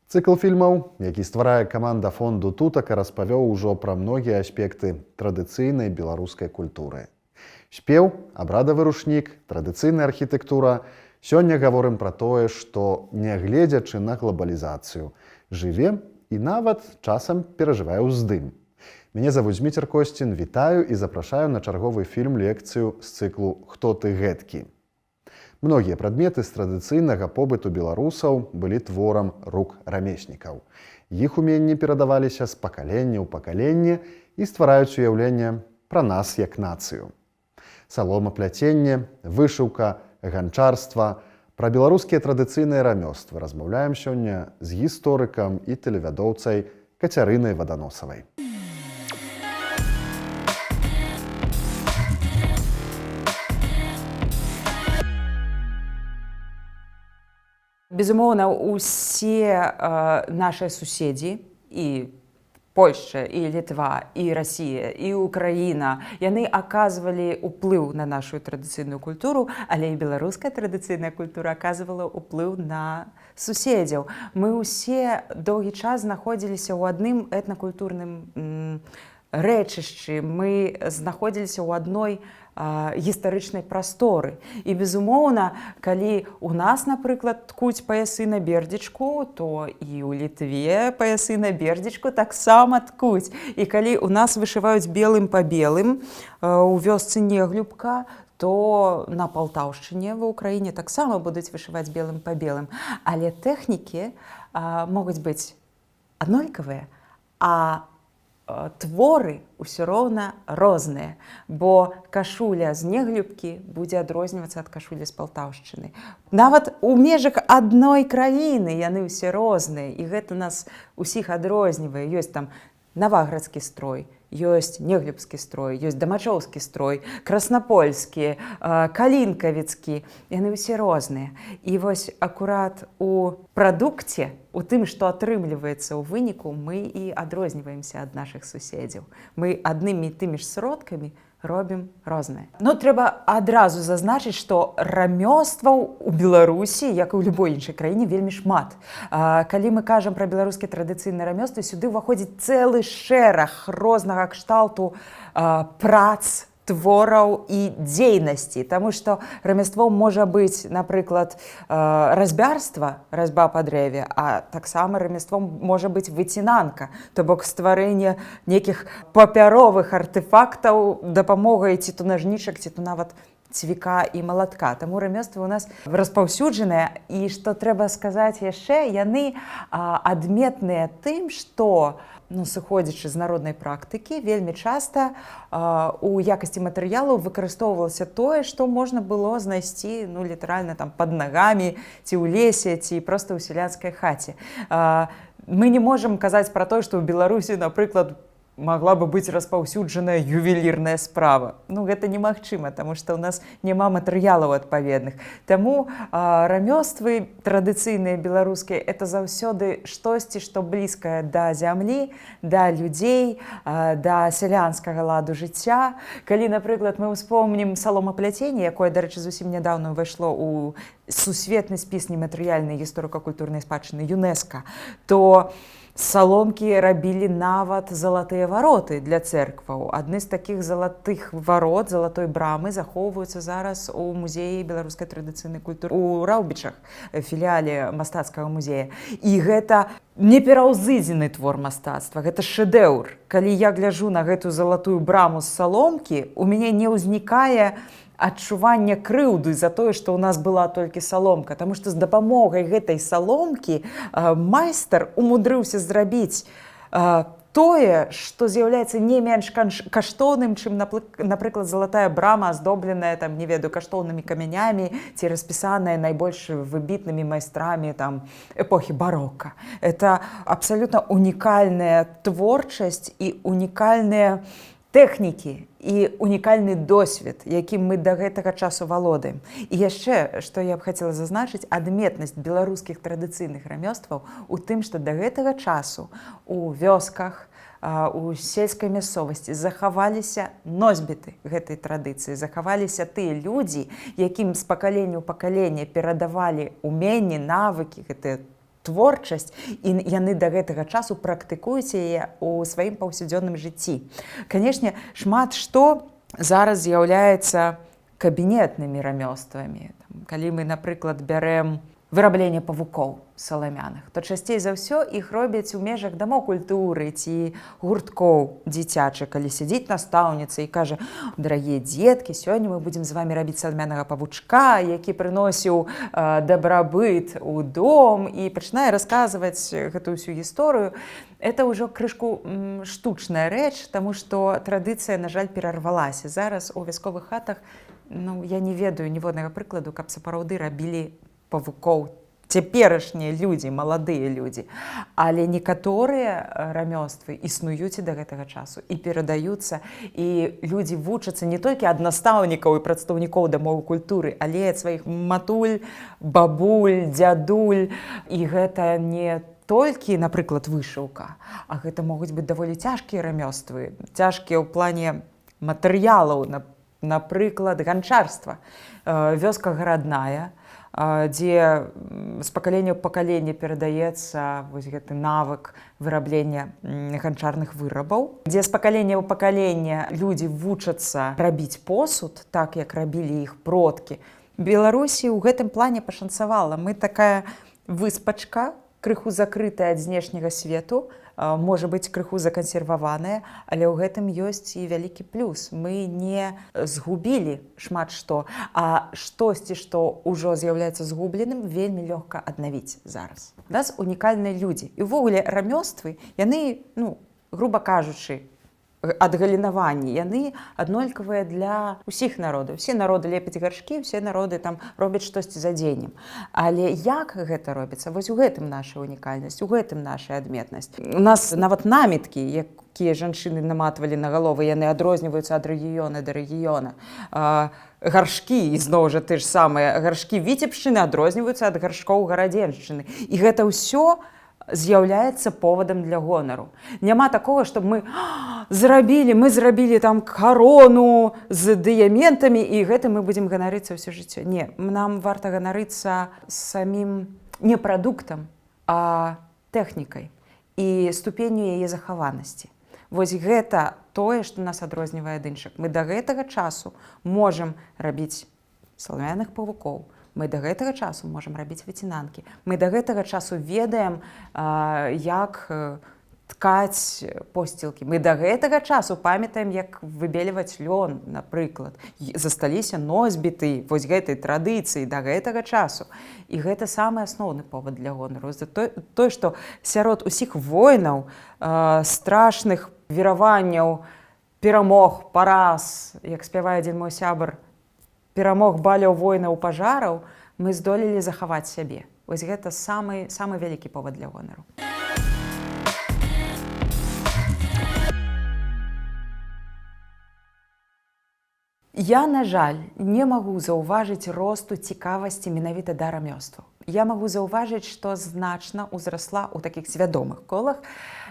Цыкл фільмаў, які стварае каманда фонду Тутака, распавёў ужо пра многія аспекты традыцыйнай беларускай культуры. Спеў, абрадавы рушнік, традыцыйная архітэктура. Сёння гаворым пра тое, што, нягледзячы на глабалізацыю, жыве і нават часам перажывае ўздым. Мяне завуць Зміцер Косцін, вітаю і запрашаю на чарговы фільм-лекцыю з цыклу «Хто ты гэткі?». Многія прадметы з традыцыйнага побыту беларусаў былі творам рук рамеснікаў. Іх уменні перадаваліся з пакалення ў пакаленне і ствараюць уяўленне пра нас як нацыю. Саломапляценне, вышыўка, ганчарства. Пра беларускія традыцыйныя рамёствы размаўляем сёння з гісторыкам і тэлевядоўцай Кацярынай Ваданосавай. Безумоўна, усе нашыя суседзі, і Польшча, і Літва, і Расія, і Украіна, яны аказвалі ўплыў на нашу традыцыйную культуру, але і беларуская традыцыйная культура аказвала ўплыў на суседзяў. Мы ўсе доўгі час знаходзіліся ў адным этнакультурным рэчышчы, мы знаходзіліся ў адной гістарычнай прасторы. І, безумоўна, калі у нас, напрыклад, ткуць паясы на бердзічку, то і ў Літве паясы на бердзічку таксама ткуць. І калі у нас вышываюць белым па белым у вёсцы Неглюбка, то на Палтаўшчыне ва ўкраіне таксама будуць вышываць белым па белым. Але тэхнікі могуць быць аднолькавыя, а творы ўсё роўна розныя, бо кашуля з Неглюбкі будзе адрознівацца ад кашулі з Палтаўшчыны. Нават у межах адной краіны яны ўсе розныя, і гэта нас усіх адрознівае. Ёсць там наваградскі строй, ёсць неглюбскі строй, ёсць дамачоўскі строй, краснапольскі, калінкавіцкі. Яны ўсе розныя. І вось акурат у прадукце, у тым, што атрымліваецца ў выніку, мы і адрозніваемся ад нашых суседзяў. Мы аднымі і тымі ж сродкамі робім рознае. Ну, трэба адразу зазначыць, што рамёстваў у Беларусі, як і ў любой іншай краіне, вельмі шмат. Калі мы кажам пра беларускія традыцыйныя рамёствы, сюды ўваходзіць цэлы шэраг рознага кшталту прац, твораў і дзейнасці. Таму што рамяством можа быць, напрыклад, разьбярства, разьба па дрэве, а таксама рамяством можа быць выцінанка, то бок стварэнне нейкіх папяровых артэфактаў дапамогай ці то нажнічак, ці то нават цвіка і малатка. Таму рамёствы ў нас распаўсюджаныя. І што трэба сказаць яшчэ, яны адметныя тым, што, сыходзячы з народнай практыкі, вельмі часта у якасці матэрыялу выкарыстоўвалася тое, што можна было знайсці літаральна там пад нагамі, ці ў лесе, ці проста ў сялянскай хаце. Мы не можам казаць пра тое, што ў Беларусі, напрыклад, магла бы быць распаўсюджаная ювелірная справа. Гэта немагчыма, таму што ў нас няма матэрыялаў адпаведных. Таму рамёствы традыцыйныя беларускія — это заўсёды штосьці, што блізкае да зямлі, да людзей, да сялянскага ладу жыцця. Калі, напрыклад, мы ўспомнім саломапляценне, якое, дарэчы, зусім нядаўна ўвайшло ў сусветны спіс нематэрыяльнай гісторыка-культурнай спадчыны ЮНЕСКА, то саломкі рабілі нават залатыя вароты для цэркваў. Адны з такіх залатых варот, залатой брамы, захоўваюцца зараз у музеі беларускай традыцыйнай культуры у Раўбічах, філіяле мастацкага музея. І гэта непераўзыдзены твор мастацтва, гэта шэдэўр. Калі я гляджу на гэтую залатую браму з саломкі, у мяне не ўзнікае адчуванне крыўды за тое, што ў нас была толькі саломка. Таму што з дапамогай гэтай саломкі майстар умудрыўся зрабіць тое, што з'яўляецца не менш каштоўным, чым, напрыклад, залатая брама, аздобленая каштоўнымі камянямі ці распісаная найбольш выбітнымі майстрамі эпохі барока. Это абсалютна унікальная творчасць і унікальныя тэхнікі і унікальны досвед, якім мы да гэтага часу валодаем. І яшчэ, што я б хацела зазначыць, адметнасць беларускіх традыцыйных рамёстваў у тым, што да гэтага часу у вёсках, у сельскай мясцовасці захаваліся носьбіты гэтай традыцыі, захаваліся тыя людзі, якім з пакалення ў пакаленне перадавалі уменні, навыкі, гэтыя творчасць, і яны да гэтага часу практыкуюць яе ў сваім паўсядзённым жыцці. Канешне, шмат што зараз з'яўляецца кабінетнымі рамёствамі. Калі мы, напрыклад, бярэм вырабленне павукоў саламяных, то часцей за ўсё іх робяць у межах дамоў культуры ці гурткоў дзіцячых, калі сядзіць настаўніца і кажа: «Дарагія дзеткі, сёння мы будзем з вамі рабіць саламянага павучка, які прыносіў дабрабыт у дом», і пачынае расказваць гэтую ўсю гісторыю. Это ўжо крышку штучная рэч, таму што традыцыя, на жаль, перарвалася. Зараз у вясковых хатах, я не ведаю ніводнага прыкладу, каб сапраўды рабілі павукоў цяперашнія людзі, маладыя людзі. Але некаторыя рамёствы існуюць і да гэтага часу, і перадаюцца, і людзі вучацца не толькі ад настаўнікаў і прадстаўнікоў дамоў культуры, але ад сваіх матуль, бабуль, дзядуль. І гэта не толькі, напрыклад, вышыўка, а гэта могуць быць даволі цяжкія рамёствы, цяжкія ў плане матэрыялаў, напрыклад, ганчарства. Вёска гарадная, дзе з пакалення ў пакаленне перадаецца вось гэты навык выраблення ганчарных вырабаў, дзе з пакалення ў пакаленне людзі вучацца рабіць посуд, так як рабілі іх продкі. Беларусі ў гэтым плане пашанцавала. Мы такая выспачка, крыху закрытая ад знешняга свету, можа быць крыху закансерваваная, але ў гэтым ёсць і вялікі плюс. Мы не згубілі шмат што, а штосьці, што ўжо з'яўляецца згубленым, вельмі лёгка аднавіць зараз. У нас унікальныя людзі. І ўвогуле рамёствы, яны, груба кажучы, адгалінаванні, яны аднолькавыя для ўсіх народаў. Усе народы лепяць гаршкі, усе народы там робяць штосьці за дзеннем. Але як гэта робіцца? Вось у гэтым наша унікальнасць, у гэтым наша адметнасць. У нас нават наміткі, якія жанчыны наматвалі на галовы, яны адрозніваюцца ад рэгіёна да рэгіёна. Гаршкі, ізноў жа ты ж самыя, гаршкі віцебшчыны адрозніваюцца ад гаршкоў гарадзеншчыны. І гэта ўсё з'яўляецца повадам для гонару. Няма такога, што мы зрабілі там карону з дыяментамі, і гэтым мы будзем ганарыцца ўсё жыццё. Не, нам варта ганарыцца самім не прадуктам, а тэхнікай і ступенню яе захаванасці. Вось гэта тое, што нас адрознівае ад іншых. Мы да гэтага часу можам рабіць саламяных павукоў, мы да гэтага часу можам рабіць выцінанкі. Мы да гэтага часу ведаем, як ткаць посцілкі. Мы да гэтага часу памятаем, як выбельваць лён, напрыклад. Засталіся носьбіты вось гэтай традыцыі да гэтага часу. І гэта самы асноўны повад для гонару. Тое, што сярод усіх войнаў, страшных вераванняў, перамог, параз, як спявае адзін мой сябар, перамог баляў войнаў, пажараў, мы здолелі захаваць сябе. Вось гэта самы вялікі повад для гонару. Я, на жаль, не магу заўважыць росту цікавасці менавіта да рамёстваў. Я магу заўважыць, што значна ўзрасла ў такіх свядомых колах,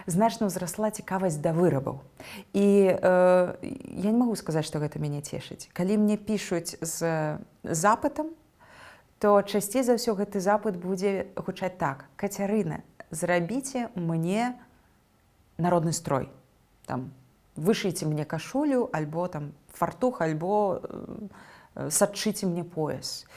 значна ўзрасла цікавасць да вырабаў. І я не магу сказаць, што гэта мяне цешыць. Калі мне пішуць з запытам, то часцей за ўсё гэты запыт будзе гучаць так: «Кацярына, зрабіце мне народны строй. Там, вышыйце мне кашулю, альбо там фартух, альбо садчыце мне пояс».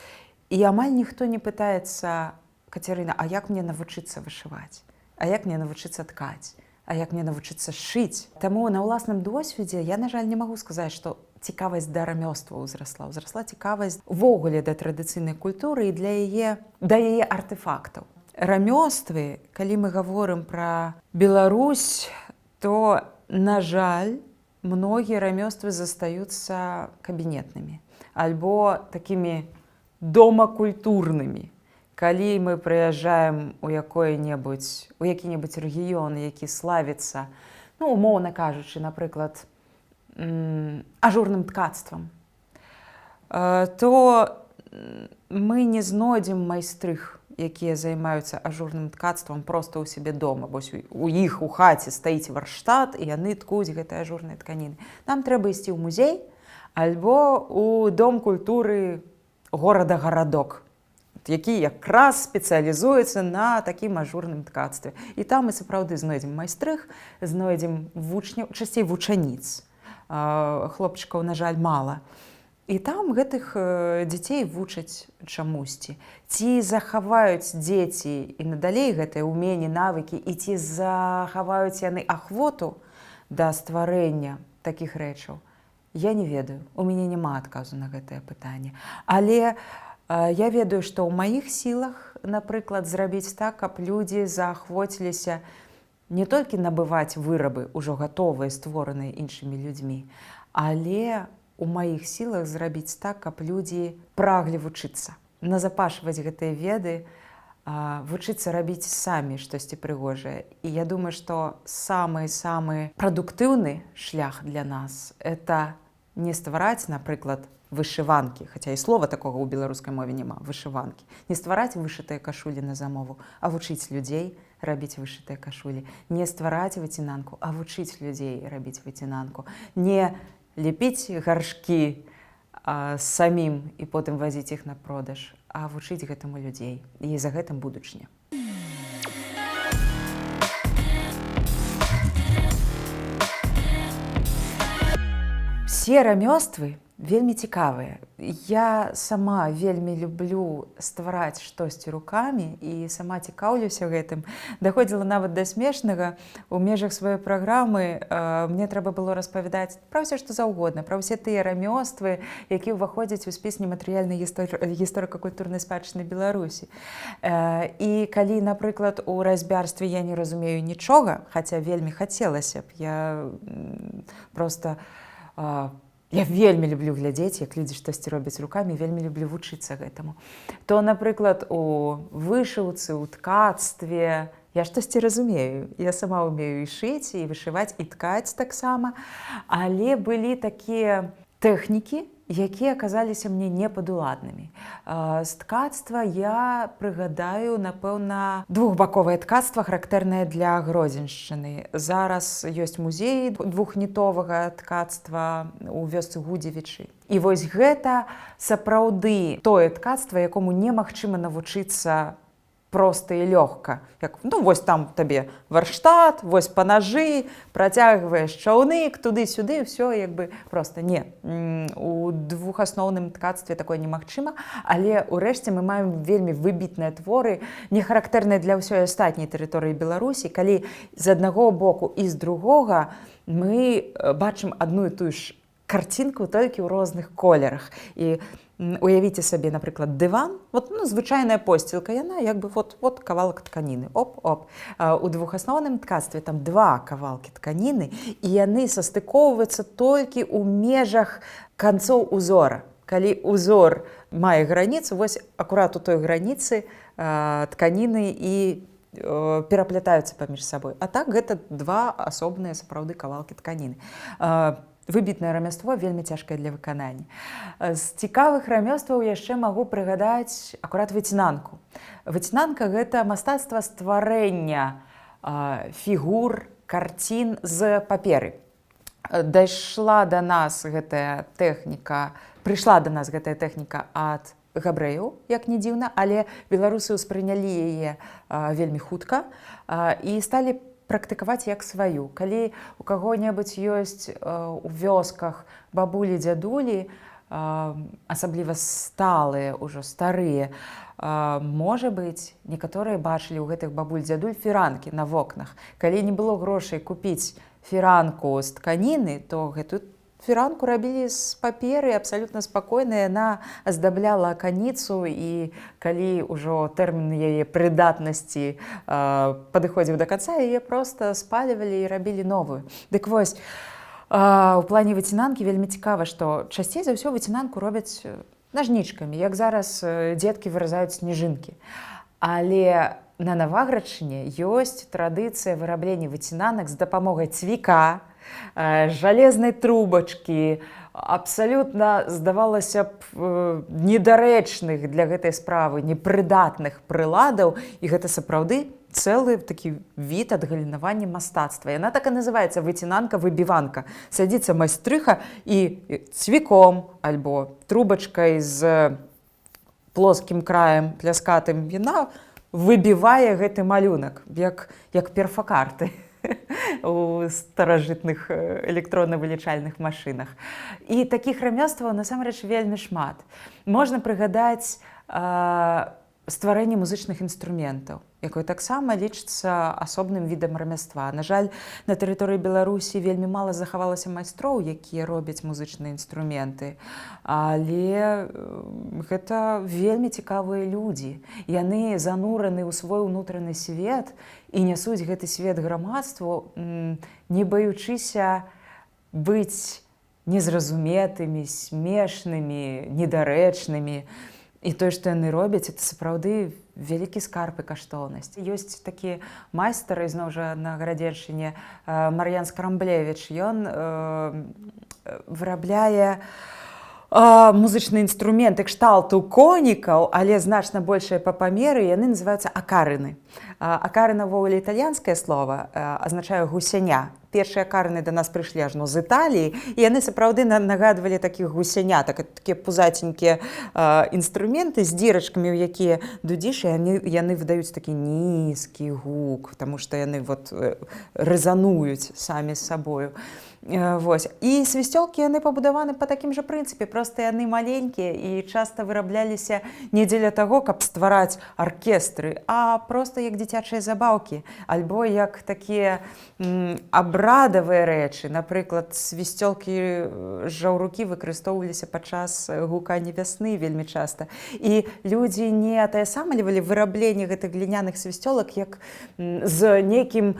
І амаль ніхто не пытаецца: «Кацярына, а як мне навучыцца вышываць? А як мне навучыцца ткаць? А як мне навучыцца шыць?» Таму на ўласным досведзе я, на жаль, не магу сказаць, што цікавасць да рамёства ўзрасла. Ўзрасла цікавасць увогуле да традыцыйнай культуры і да яе артэфактаў. Рамёствы, калі мы гаворым пра Беларусь, то, на жаль, многія рамёствы застаюцца кабінетнымі альбо такімі домакультурнымі. Калі мы прыязджаем у які-небудзь рэгіён, які славіцца, умоўна кажучы, напрыклад, ажурным ткацтвам, то мы не знойдзем майстрых, якія займаюцца ажурным ткацтвам проста ў сябе дома. Вось у іх у хаце стаіць варштат, і яны ткуць гэтай ажурнай тканіны. Нам трэба ісці ў музей альбо ў дом культуры горада-гарадок. які якраз спецыялізуецца на такім ажурным ткацтве. І там мы сапраўды знойдзем майстрых, знойдзем вучняў, часцей вучаніц. Хлопчыкаў, на жаль, мала. І там гэтых дзяцей вучаць чамусьці. Ці захаваюць дзеці і надалей гэтыя ўменні, навыкі, і ці захаваюць яны ахвоту да стварэння такіх рэчаў, я не ведаю. У мяне няма адказу на гэтае пытанне. Але я ведаю, што ў маіх сілах, напрыклад, зрабіць так, каб людзі заахвоціліся не толькі набываць вырабы, ўжо гатовыя, створаныя іншымі людзьмі, але у маіх сілах зрабіць так, каб людзі праглі вучыцца, назапашваць гэтыя веды, вучыцца рабіць самі штосьці прыгожае. І я думаю, што самы-самы прадуктыўны шлях для нас – это не ствараць, напрыклад, вышыванкі, хаця і слова такога ў беларускай мове няма, вышыванкі. Не ствараць вышытыя кашулі на замову, а вучыць людзей рабіць вышытыя кашулі. Не ствараць выцінанку, а вучыць людзей рабіць выцінанку. Не лепіць гаршкі самім і потым вазіць іх на продаж, а вучыць гэтаму людзей. І за гэтым будучыня. Все рамёствы вельмі цікавыя. Я сама вельмі люблю ствараць штосьці рукамі і сама цікаўлюся гэтым. Даходзіла нават да смешнага. У межах сваёй праграмы мне трэба было распавядаць пра ўсё, што заўгодна, пра ўсе тыя рамёствы, якія ўваходзяць у спіс нематэрыяльнай гісторыка-культурнай спадчыны Беларусі. І калі, напрыклад, у разьбярстве я не разумею нічога, хаця вельмі хацелася б, я проста... Я вельмі люблю глядзець, як людзі штосьці робяць рукамі, вельмі люблю вучыцца гэтаму. То, напрыклад, у вышыўцы, у ткацтве я штосьці разумею. Я сама ўмею і шыць, і вышываць, і ткаць таксама. Але былі такія тэхнікі, якія аказаліся мне непадуладнымі. З ткацтва я прыгадаю, напэўна, двухбаковае ткацтва, характэрнае для Гродзеншчыны. Зараз ёсць музей двухнітовага ткацтва ў вёсцы Гудзевічы. І вось гэта сапраўды тое ткацтва, якому немагчыма навучыцца проста і лёгка. Як, вось там табе варштат, вось панажы, працягваеш чаўнік, туды-сюды, ўсё як бы проста не. У двухасноўным ткацтве такое немагчыма, але ўрэшце мы маем вельмі выбітныя творы, не характэрныя для ўсёй астатняй тэрыторыі Беларусі, калі з аднаго боку і з другога мы бачым адну і тую ж карцінку толькі ў розных колерах. І уявіце сабе, напрыклад, дыван, звычайная посцілка, яна як бы кавалак тканіны, оп-оп. У двухасноўным ткацтве там два кавалкі тканіны, і яны састыкоўваюцца толькі ў межах канцоў узора. Калі узор мае граніцу, вось акурат у той граніцы тканіны і пераплятаюцца паміж сабой. А так гэта два асобныя сапраўды кавалкі тканіны. Выбітнае рамяство вельмі цяжкае для выканання. З цікавых рамёстваў яшчэ магу прыгадаць акурат выцінанку. Выцінанка – гэта мастацтва стварэння фігур, карцін з паперы. Прыйшла да нас гэтая тэхніка ад габрэяў, як не дзіўна, але беларусы ўспрынялі яе вельмі хутка і сталі практыкаваць як сваю. Калі у каго-небудзь ёсць у вёсках бабулі, дзядулі, асабліва сталыя, ужо старыя, можа быць, некаторыя бачылі ў гэтых бабуль, дзядуль фіранкі на вокнах. Калі не было грошай купіць фіранку з тканіны, то гэтую фіранку рабілі з паперы абсалютна спакойна, яна аздабляла аканіцу, і калі ўжо тэрмін яе прыдатнасці падыходзіў да канца, яе проста спальвалі і рабілі новую. Дык вось, у плане выцінанкі вельмі цікава, што часцей за ўсё выцінанку робяць нажнічкамі, як зараз дзеткі выразаюць сніжынкі. Але на Наваградчыне ёсць традыцыя выраблення выцінанак з дапамогай цвіка, жалезнай трубачкі, абсалютна, здавалася б, недарэчных для гэтай справы, непрыдатных прыладаў, і гэта сапраўды цэлы такі від адгалінавання мастацтва. Яна так і называецца выцінанка-выбіванка. Садзіцца майстрыха і цвіком альбо трубачкай з плоскім краем пляскатым яна выбівае гэты малюнак, як перфакарты у старажытных электронна-вылічальных машынах. І такіх рамёстваў насамрэч вельмі шмат. Можна прыгадаць стварэнне музычных інструментаў, якое таксама лічыцца асобным відам рамяства. На жаль, на тэрыторыі Беларусі вельмі мала захавалася майстроў, якія робяць музычныя інструменты, але гэта вельмі цікавыя людзі. Яны занураны ў свой унутраны свет і нясуць гэты свет грамадству, не баючыся быць незразуметымі, смешнымі, недарэчнымі. І тое, што яны робяць, это сапраўды вялікі скарб і каштоўнасць. Ёсць такі майстар, ізноў жа на Гарадзеншчыне, Мар'ян Скарамблевіч. Ён вырабляе музычныя інструменты кшталту конікаў, але значна большыя па памеры, яны называюцца акарыны. Акарына ввогуле італьянскае слова, азначае гусяня. Першыя акарыны да нас прыйшлі ажно з Італіі, і яны сапраўды нагадвалі такіх гусянят, такія пузаценькія інструменты з дзірачкамі, у якія дудзіш, і яны выдаюць такі нізкі гук, таму што яны рэзануюць самі з сабою. І свісцёлкі яны пабудаваны па такім жа прынцыпе, проста яны маленькія і часта вырабляліся не дзеля таго, каб ствараць аркестры, а проста як дзіцячыя забаўкі, альбо як такія абрадавыя рэчы. Напрыклад, свісцёлкі жаўрукі выкарыстоўваліся падчас гукання вясны вельмі часта. І людзі не атаясамлівалі вырабленне гэтых гліняных свісцёлак як з нейкім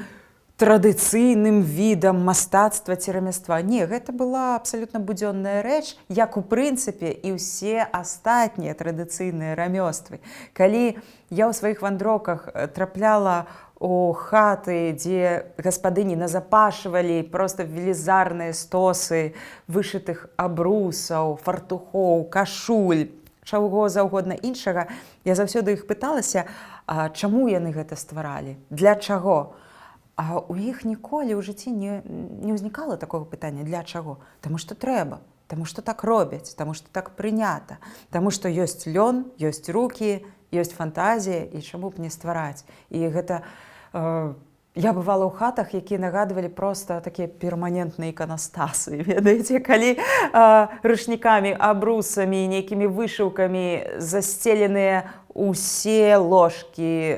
традыцыйным відам мастацтва ці рамяства. Не, гэта была абсалютна будзённая рэч, як у прынцыпе і ўсе астатнія традыцыйныя рамёствы. Калі я ў сваіх вандроўках трапляла у хаты, дзе гаспадыні назапашвалі проста велізарныя стосы вышытых абрусаў, фартухоў, кашуль, чаго заўгодна іншага, я заўсёды іх пыталася, чаму яны гэта стваралі, для чаго? А у іх ніколі ў жыцці не ўзнікала такога пытання, для чаго? Таму што трэба, таму што так робяць, таму што так прынята, таму што ёсць лён, ёсць рукі, ёсць фантазія, і чаму б не ствараць. І гэта я бывала ў хатах, якія нагадвалі проста такія перманентныя іканастасы. Ведаеце, калі ручнікамі, абрусамі, нейкімі вышыўкамі засцеленыя усе ложкі,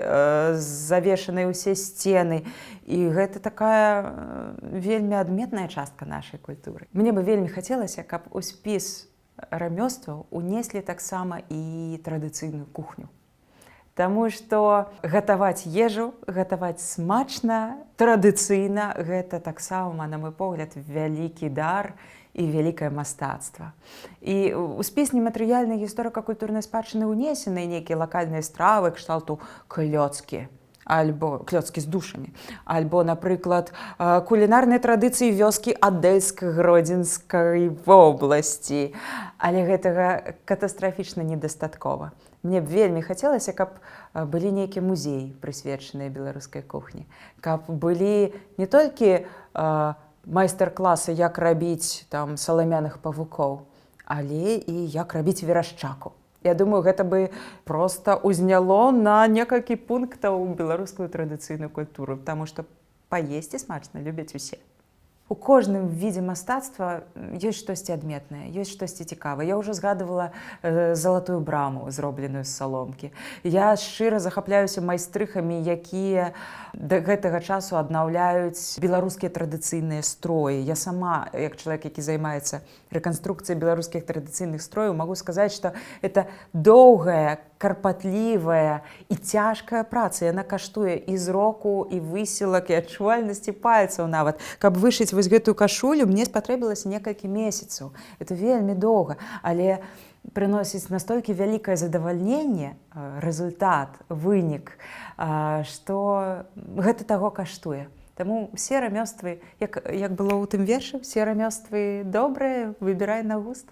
завешаныя ўсе сцены. І гэта такая вельмі адметная частка нашай культуры. Мне бы вельмі хацелася, каб у спіс рамёстваў унеслі таксама і традыцыйную кухню. Таму што гатаваць ежу, гатаваць смачна, традыцыйна, гэта таксама, на мой погляд, вялікі дар і вялікае мастацтва. І у спіс нематэрыяльнай гісторыка-культурнай спадчыны ўнесены нейкія лакальныя стравы кшталту клёцкі, альбо клёцкі з душамі, альбо, напрыклад, кулінарныя традыцыі вёскі Адэльска-Гродзенскай вобласці. Але гэтага катастрафічна недастаткова. Мне б вельмі хацелася, каб былі нейкія музеі, прысвечаныя беларускай кухні, каб былі не толькі майстар-класы, як рабіць саламяных павукоў, але і як рабіць верашчаку. Я думаю, гэта бы проста ўзняло на некалькі пунктаў беларускую традыцыйную культуру, таму што паесці смачна любяць усе. У кожным відзе мастацтва ёсць штосьці адметнае, ёсць штосьці цікавае. Я ўжо згадывала залатую браму, зробленую з саломкі. Я шчыра захапляюся майстрыхамі, якія да гэтага часу аднаўляюць беларускія традыцыйныя строі. Я сама, як чалавек, які займаецца рэканструкцыяй беларускіх традыцыйных строяў, магу сказаць, што это доўгая, карпатлівая і цяжкая праца. Яна каштуе і зроку, і высілак, і адчувальнасці пальцаў нават. Каб вышыць вось гэтую кашулю, мне спатрэбілася некалькі месяцаў. Это вельмі доўга, але прыносіць настолькі вялікае задавальненне, рэзультат, вынік, што гэта таго каштуе. Таму усе рамёствы, як было ў тым вершы, усе рамёствы добрыя, выбірай на густ.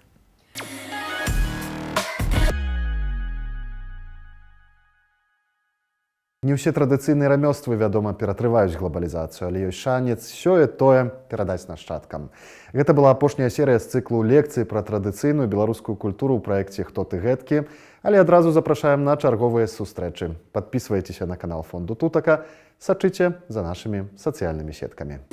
Не ўсе традыцыйныя рамёствы, вядома, ператрываюць глобалізацыю, але ёсць шанец сёе-тое перадаць нашчадкам. Гэта была апошняя серыя з цыклу лекцый пра традыцыйную беларускую культуру ў праекце «Хто ты гэткі?», але адразу запрашаем на чарговыя сустрэчы. Падпісвайцеся на канал Фонду Тутака, сачыце за нашымі сацыяльнымі сеткамі.